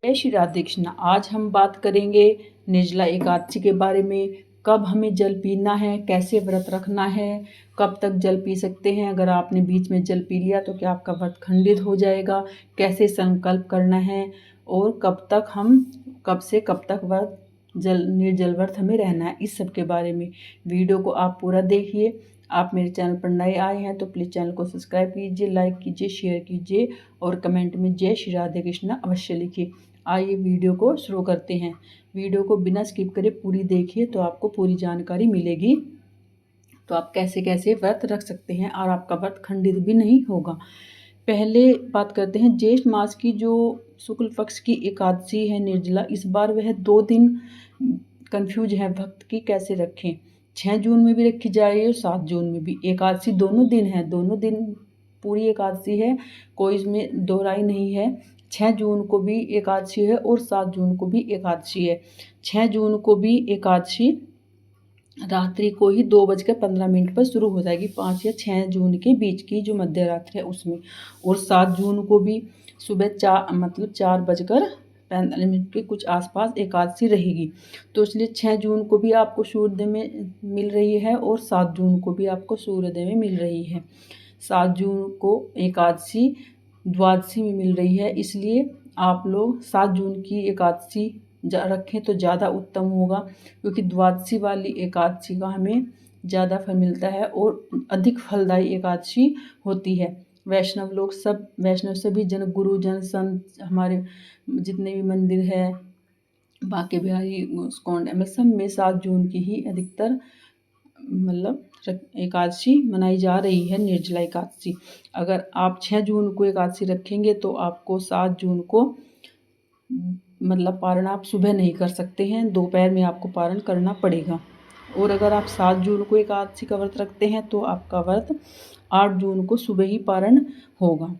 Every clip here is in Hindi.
जय श्री राधे कृष्ण। आज हम बात करेंगे निर्जला एकादशी के बारे में। कब हमें जल पीना है, कैसे व्रत रखना है, कब तक जल पी सकते हैं, अगर आपने बीच में जल पी लिया तो क्या आपका व्रत खंडित हो जाएगा, कैसे संकल्प करना है और कब से कब तक व्रत निर्जल व्रत हमें रहना है, इस सब के बारे में वीडियो को आप पूरा देखिए। आप मेरे चैनल पर नए आए हैं तो प्लीज़ चैनल को सब्सक्राइब कीजिए, लाइक कीजिए, शेयर कीजिए और कमेंट में जय श्री राधे कृष्ण अवश्य लिखिए। आइए वीडियो को शुरू करते हैं। वीडियो को बिना स्किप करे पूरी देखिए तो आपको पूरी जानकारी मिलेगी, तो आप कैसे कैसे व्रत रख सकते हैं और आपका व्रत खंडित भी नहीं होगा। पहले बात करते हैं ज्येष्ठ मास की जो शुक्ल पक्ष की एकादशी है निर्जला, इस बार वह 2 दिन कंफ्यूज है भक्त की कैसे रखें। 6 जून में भी रखी जा रही है और 7 जून में भी एकादशी दोनों दिन है, दोनों दिन पूरी एकादशी है, कोई इसमें दो राय नहीं है। 6 जून को भी एकादशी है और 7 जून को भी एकादशी है। 6 जून को भी एकादशी रात्रि को ही 2:15 पर शुरू हो जाएगी, 5 या 6 जून के बीच की जो मध्य रात्रि है उसमें। और 7 जून को भी सुबह 4:45 के कुछ आसपास एकादशी रहेगी। तो इसलिए 6 जून को भी आपको सूर्योदय में मिल रही है और 7 जून को भी आपको सूर्योदय में मिल रही है। 7 जून को एकादशी द्वादशी में मिल रही है, इसलिए आप लोग 7 जून की एकादशी रखें तो ज़्यादा उत्तम होगा, क्योंकि द्वादशी वाली एकादशी का हमें ज़्यादा फल मिलता है और अधिक फलदायी एकादशी होती है। वैष्णव सभी जन, गुरुजन, संत, हमारे जितने भी मंदिर है, बांके बिहारी, इस्कॉन में सब में 7 जून की ही अधिकतर एकादशी मनाई जा रही है, निर्जला एकादशी। अगर आप 6 जून को एकादशी रखेंगे तो आपको 7 जून को पारण आप सुबह नहीं कर सकते हैं, दोपहर में आपको पारण करना पड़ेगा। और अगर आप 7 जून को एकादशी का व्रत रखते हैं तो आपका व्रत 8 जून को सुबह ही पारण होगा।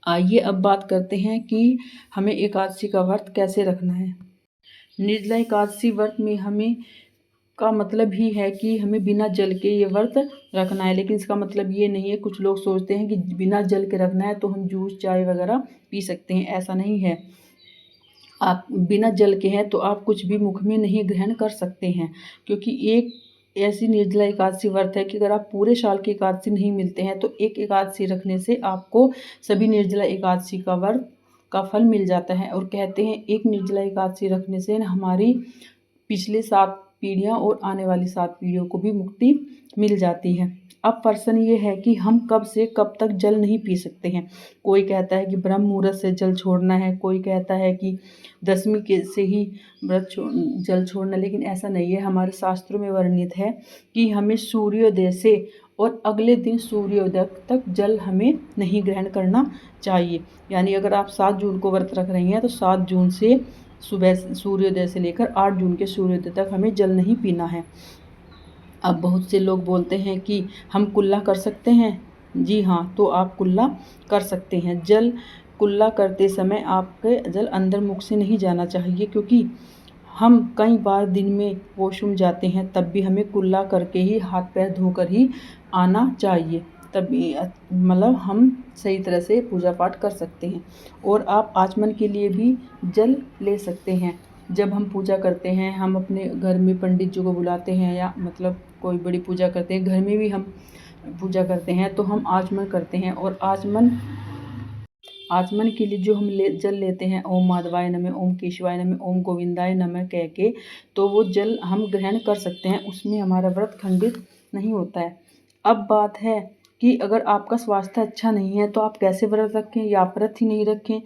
आइए अब बात करते हैं कि हमें एकादशी का व्रत कैसे रखना है। निर्जला एकादशी व्रत में हमें का मतलब ही है कि हमें बिना जल के ये व्रत रखना है, लेकिन इसका मतलब ये नहीं है, कुछ लोग सोचते हैं कि बिना जल के रखना है तो हम जूस, चाय वगैरह पी सकते हैं, ऐसा नहीं है। आप बिना जल के हैं तो आप कुछ भी मुख में नहीं ग्रहण कर सकते हैं, क्योंकि एक ऐसी निर्जला एकादशी व्रत है कि अगर आप पूरे साल की एकादशी नहीं मिलते हैं तो एक एकादशी रखने से आपको सभी निर्जला एकादशी का व्रत का फल मिल जाता है। और कहते हैं एक निर्जला एकादशी रखने से हमारी पिछले 7 पीढ़ियाँ और आने वाली 7 पीढ़ियों को भी मुक्ति मिल जाती है। अब प्रश्न ये है कि हम कब से कब तक जल नहीं पी सकते हैं। कोई कहता है कि ब्रह्म मुहूर्त से जल छोड़ना है, कोई कहता है कि 10वीं के से ही जल छोड़ना, लेकिन ऐसा नहीं है। हमारे शास्त्रों में वर्णित है कि हमें सूर्योदय से और अगले दिन सूर्योदय तक जल हमें नहीं ग्रहण करना चाहिए। यानी अगर आप 7 जून को व्रत रख रही हैं तो 7 जून से सुबह सूर्योदय से लेकर 8 जून के सूर्योदय तक हमें जल नहीं पीना है। अब बहुत से लोग बोलते हैं कि हम कुल्ला कर सकते हैं। जी हाँ, तो आप कुल्ला कर सकते हैं। कुल्ला करते समय आपके जल अंदर मुख से नहीं जाना चाहिए, क्योंकि हम कई बार दिन में वॉशरूम जाते हैं, तब भी हमें कुल्ला करके ही हाथ पैर धोकर ही आना चाहिए, तभी हम सही तरह से पूजा पाठ कर सकते हैं। और आप आचमन के लिए भी जल ले सकते हैं। जब हम पूजा करते हैं, हम अपने घर में पंडित जी को बुलाते हैं या कोई बड़ी पूजा करते हैं, घर में भी हम पूजा करते हैं तो हम आचमन करते हैं। और आचमन के लिए जो हम जल लेते हैं, ओम माधवाय नमः, ओम केशवाय नमः, ओम गोविंदाय नमः कह के, तो वो जल हम ग्रहण कर सकते हैं, उसमें हमारा व्रत खंडित नहीं होता है। अब बात है कि अगर आपका स्वास्थ्य अच्छा नहीं है तो आप कैसे व्रत रखें या व्रत ही नहीं रखें,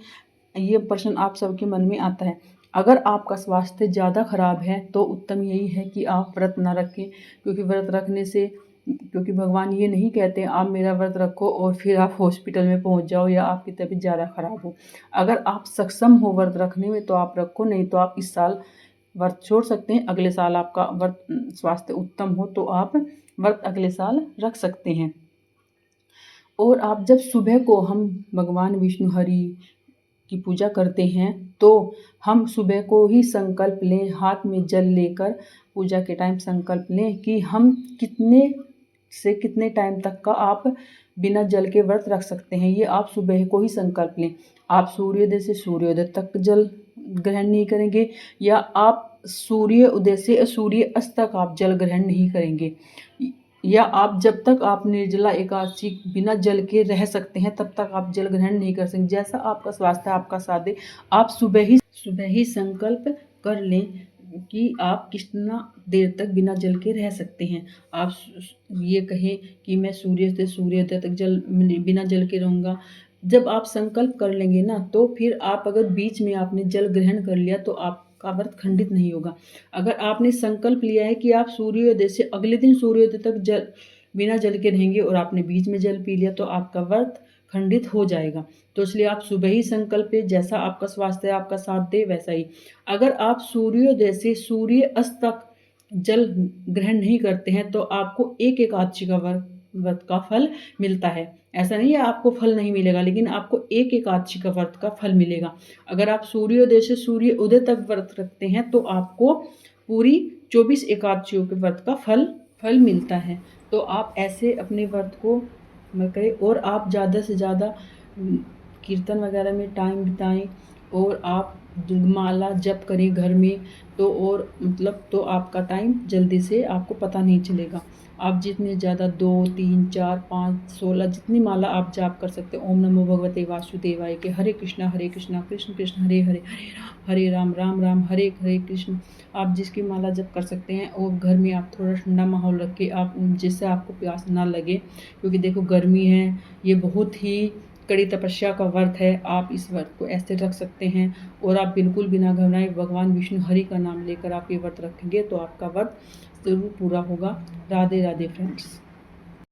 ये प्रश्न आप सबके मन में आता है। अगर आपका स्वास्थ्य ज़्यादा खराब है तो उत्तम यही है कि आप व्रत ना रखें, क्योंकि व्रत रखने से, क्योंकि भगवान ये नहीं कहते आप मेरा व्रत रखो और फिर आप हॉस्पिटल में पहुंच जाओ या आपकी तबीयत ज़्यादा खराब हो। अगर आप सक्षम हो व्रत रखने में तो आप रखो, नहीं तो आप इस साल व्रत छोड़ सकते हैं। अगले साल आपका व्रत स्वास्थ्य उत्तम हो तो आप व्रत अगले साल रख सकते हैं। और आप जब सुबह को हम भगवान विष्णु हरि की पूजा करते हैं तो हम सुबह को ही संकल्प लें, हाथ में जल लेकर पूजा के टाइम संकल्प लें कि हम कितने से कितने टाइम तक का आप बिना जल के व्रत रख सकते हैं। ये आप सुबह को ही संकल्प लें। आप सूर्योदय से सूर्योदय तक जल ग्रहण नहीं करेंगे, या आप सूर्य उदय से सूर्य अस्त तक आप जल ग्रहण नहीं करेंगे, या आप जब तक आप निर्जला एकादशी बिना जल के रह सकते हैं तब तक आप जल ग्रहण नहीं कर सकते। जैसा आपका स्वास्थ्य आपका साथ दे, आप सुबह ही संकल्प कर लें कि आप कितना देर तक बिना जल के रह सकते हैं। आप ये कहें कि मैं सूर्य से सूर्योदय तक बिना जल के रहूँगा। जब आप संकल्प कर लेंगे ना, तो फिर आप अगर बीच में आपने जल ग्रहण कर लिया तो आपका व्रत खंडित नहीं होगा। अगर आपने संकल्प लिया है कि आप सूर्योदय से अगले दिन सूर्योदय तक बिना जल के रहेंगे और आपने बीच में जल पी लिया, तो आपका व्रत खंडित हो जाएगा। तो इसलिए आप सुबह ही संकल्प है, जैसा आपका स्वास्थ्य आपका साथ दे वैसा ही। अगर आप सूर्योदय से सूर्य अस्त तक जल ग्रहण नहीं करते हैं तो आपको एक एकादशी का व्रत का फल मिलता है। ऐसा नहीं है आपको फल नहीं मिलेगा, लेकिन आपको एक एकादशी का व्रत का फल मिलेगा। अगर आप सूर्योदय से सूर्य उदय तक व्रत रखते हैं तो आपको पूरी 24 एकादशियों के व्रत का फल मिलता है। तो आप ऐसे अपने व्रत को करें, और आप ज़्यादा से ज़्यादा कीर्तन वगैरह में टाइम बिताएं, और आप माला जप करें घर में, तो और मतलब तो आपका टाइम जल्दी से आपको पता नहीं चलेगा। आप जितने ज़्यादा 2, 3, 4, 5, 16 जितनी माला आप जाप कर सकते हो। ओम नमो भगवते वासुदेवाय के हरे कृष्णा कृष्ण कृष्ण हरे हरे, हरे राम राम राम हरे हरे कृष्ण। आप जिसकी माला जप कर सकते हैं, और घर में आप थोड़ा ठंडा माहौल रख के आप, जिससे आपको प्यास ना लगे, क्योंकि देखो गर्मी है, ये बहुत ही कड़ी तपस्या का व्रत है। आप इस व्रत को ऐसे रख सकते हैं, और आप बिल्कुल बिना घबराए भगवान विष्णु हरि का नाम लेकर आप ये व्रत रखेंगे तो आपका व्रत ज़रूर पूरा होगा। राधे राधे फ्रेंड्स।